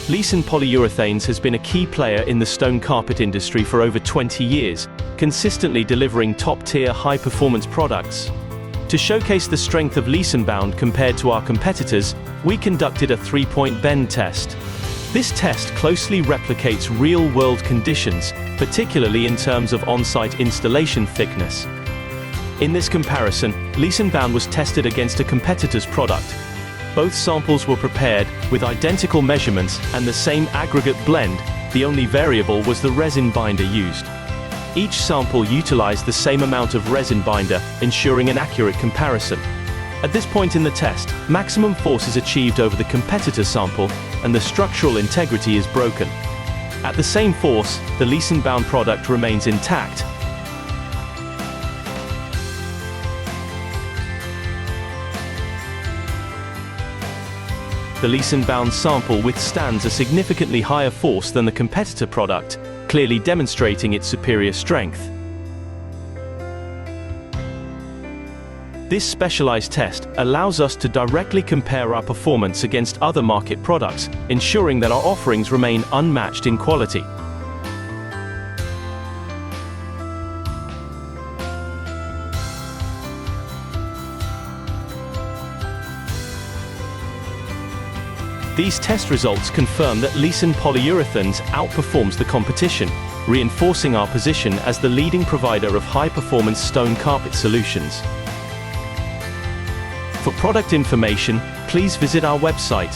Leeson Polyurethanes has been a key player in the stone carpet industry for over 20 years, consistently delivering top-tier high-performance products. To showcase the strength of LeesonBound compared to our competitors, we conducted a 3-point bend test. This test closely replicates real-world conditions, particularly in terms of on-site installation thickness. In this comparison, LeesonBound was tested against a competitor's product. Both samples were prepared with identical measurements and the same aggregate blend. The only variable was the resin binder used. Each sample utilized the same amount of resin binder, ensuring an accurate comparison. At this point in the test, maximum force is achieved over the competitor sample, and the structural integrity is broken. At the same force, the LeesonBound product remains intact. The LeesonBound sample withstands a significantly higher force than the competitor product, clearly demonstrating its superior strength. This specialized test allows us to directly compare our performance against other market products, ensuring that our offerings remain unmatched in quality. These test results confirm that Leeson Polyurethanes outperforms the competition, reinforcing our position as the leading provider of high-performance stone carpet solutions. For product information, please visit our website.